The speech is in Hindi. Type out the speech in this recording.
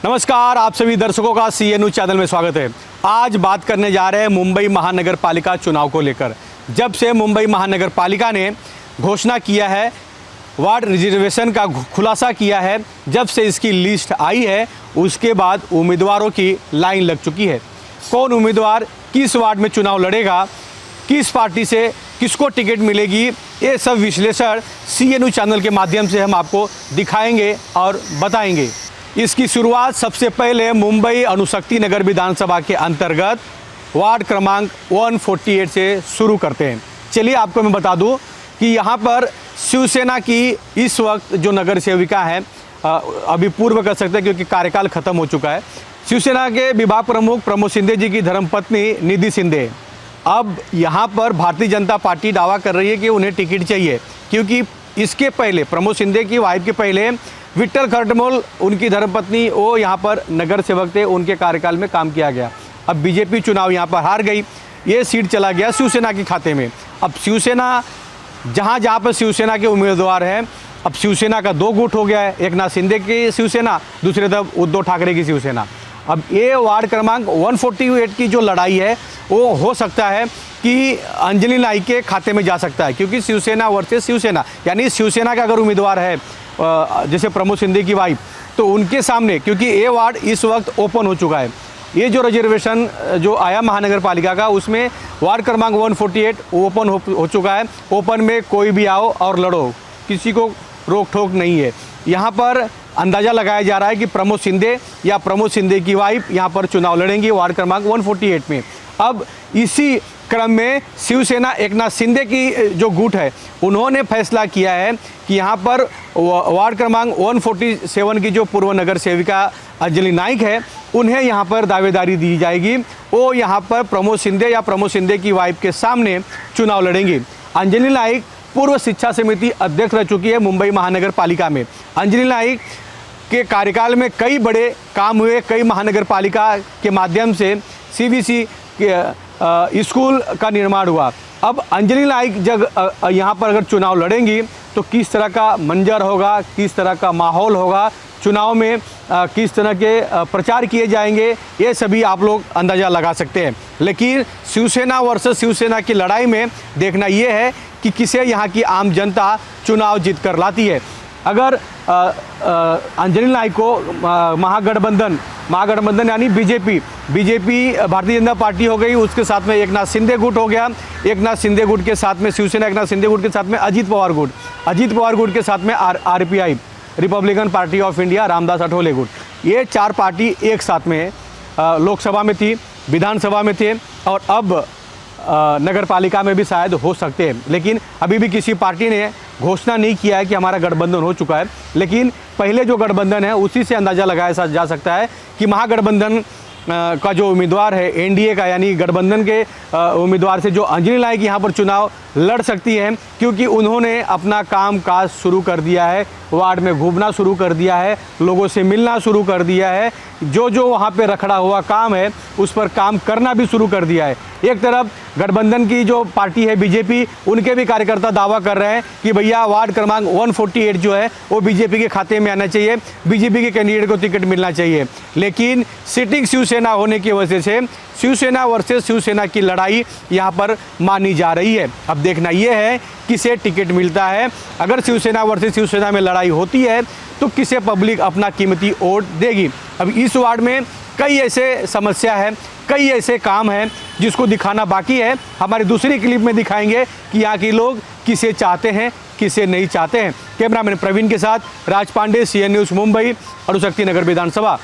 नमस्कार, आप सभी दर्शकों का CNU चैनल में स्वागत है। आज बात करने जा रहे हैं मुंबई महानगर पालिका चुनाव को लेकर। जब से मुंबई महानगर पालिका ने घोषणा किया है, वार्ड रिजर्वेशन का खुलासा किया है, जब से इसकी लिस्ट आई है उसके बाद उम्मीदवारों की लाइन लग चुकी है। कौन उम्मीदवार किस वार्ड में चुनाव लड़ेगा, किस पार्टी से किसको टिकट मिलेगी, ये सब विश्लेषण CNU चैनल के माध्यम से हम आपको दिखाएंगे और बताएंगे। इसकी शुरुआत सबसे पहले मुंबई अणुशक्ति नगर विधानसभा के अंतर्गत वार्ड क्रमांक 148 से शुरू करते हैं। चलिए आपको मैं बता दूं कि यहाँ पर शिवसेना की इस वक्त जो नगर सेविका है, अभी पूर्व कर सकते हैं क्योंकि कार्यकाल खत्म हो चुका है, शिवसेना के विभाग प्रमुख प्रमोद शिंदे जी की धर्मपत्नी निधि शिंदे। अब यहाँ पर भारतीय जनता पार्टी दावा कर रही है कि उन्हें टिकट चाहिए, क्योंकि इसके पहले प्रमोद शिंदे की वाइफ के पहले विट्ठल खरटमोल उनकी धर्मपत्नी, वो यहाँ पर नगर सेवक थे, उनके कार्यकाल में काम किया गया। अब बीजेपी चुनाव यहाँ पर हार गई, ये सीट चला गया शिवसेना के खाते में। अब शिवसेना जहाँ पर शिवसेना के उम्मीदवार हैं, अब शिवसेना का दो गुट हो गया है, एक नाथ शिंदे की शिवसेना, दूसरे तरफ उद्धव ठाकरे की शिवसेना। अब ये वार्ड क्रमांक 148 की जो लड़ाई है वो हो सकता है कि अंजलि नाइक के खाते में जा सकता है, क्योंकि शिवसेना वर्सेस शिवसेना, यानी शिवसेना का अगर उम्मीदवार है जैसे प्रमोद शिंदे की वाइफ, तो उनके सामने, क्योंकि ये वार्ड इस वक्त ओपन हो चुका है, ये जो रिजर्वेशन जो आया महानगर पालिका का, उसमें वार्ड क्रमांक 148 ओपन हो चुका है। ओपन में कोई भी आओ और लड़ो, किसी को रोक ठोक नहीं है। यहाँ पर अंदाज़ा लगाया जा रहा है कि प्रमोद शिंदे या प्रमोद शिंदे की वाइफ यहाँ पर चुनाव लड़ेंगी वार्ड क्रमांक 148 में। अब इसी क्रम में शिवसेना एक नाथ शिंदे की जो गुट है, उन्होंने फैसला किया है कि यहाँ पर वार्ड क्रमांक 147 की जो पूर्व नगर सेविका अंजलि नाइक है, उन्हें यहाँ पर दावेदारी दी जाएगी। वो यहाँ पर प्रमोद शिंदे या प्रमोद शिंदे की वाइफ के सामने चुनाव लड़ेंगी। अंजलि नाइक पूर्व शिक्षा समिति अध्यक्ष रह चुकी है मुंबई महानगर पालिका में। अंजलि नाइक के कार्यकाल में कई बड़े काम हुए, कई महानगर पालिका के माध्यम से CBC के स्कूल का निर्माण हुआ। अब अंजलि नाइक जब यहाँ पर अगर चुनाव लड़ेंगी तो किस तरह का मंजर होगा, किस तरह का माहौल होगा, चुनाव में किस तरह के प्रचार किए जाएंगे, ये सभी आप लोग अंदाज़ा लगा सकते हैं। लेकिन शिवसेना वर्सेस शिवसेना की लड़ाई में देखना ये है कि किसे यहाँ की आम जनता चुनाव जीत कर लाती है। अगर अंजलि नाइक को महागठबंधन यानी बीजेपी भारतीय जनता पार्टी हो गई, उसके साथ में एक नाथ शिंदे गुट हो गया, एक नाथ शिंदे गुट के साथ में शिवसेना, एक नाथ शिंदे गुट के साथ में अजीत पवार गुट के साथ में RPI Republican party of India Ramdas Athawale गुट, ये चार पार्टी एक साथ में लोकसभा में थी, विधानसभा में थे और अब नगर पालिका में भी शायद हो सकते हैं। लेकिन अभी भी किसी पार्टी ने घोषणा नहीं किया है कि हमारा गठबंधन हो चुका है। लेकिन पहले जो गठबंधन है उसी से अंदाज़ा लगाया जा सकता है कि महागठबंधन का जो उम्मीदवार है, NDA का यानी गठबंधन के उम्मीदवार से जो अंजलि नाइक यहाँ पर चुनाव लड़ सकती है, क्योंकि उन्होंने अपना काम काज शुरू कर दिया है, वार्ड में घूमना शुरू कर दिया है, लोगों से मिलना शुरू कर दिया है, जो वहाँ पे रखड़ा हुआ काम है उस पर काम करना भी शुरू कर दिया है। एक तरफ गठबंधन की जो पार्टी है BJP, उनके भी कार्यकर्ता दावा कर रहे हैं कि भैया वार्ड क्रमांक 148 जो है वो BJP के खाते में आना चाहिए, BJP के कैंडिडेट को टिकट मिलना चाहिए। लेकिन सिटिंग शिवसेना होने की वजह से शिवसेना वर्सेस शिवसेना की लड़ाई यहाँ पर मानी जा रही है। अब देखना ये है किसे टिकट मिलता है। अगर शिवसेना वर्सेस शिवसेना में लड़ाई होती है तो किसे पब्लिक अपना कीमती वोट देगी। अब इस वार्ड में कई ऐसे समस्या है, कई ऐसे काम हैं जिसको दिखाना बाकी है। हमारी दूसरी क्लिप में दिखाएंगे कि यहाँ के लोग किसे चाहते हैं, किसे नहीं चाहते हैं। कैमरामैन प्रवीण के साथ राज पांडे, CN न्यूज़ मुंबई, अणुशक्ति नगर विधानसभा।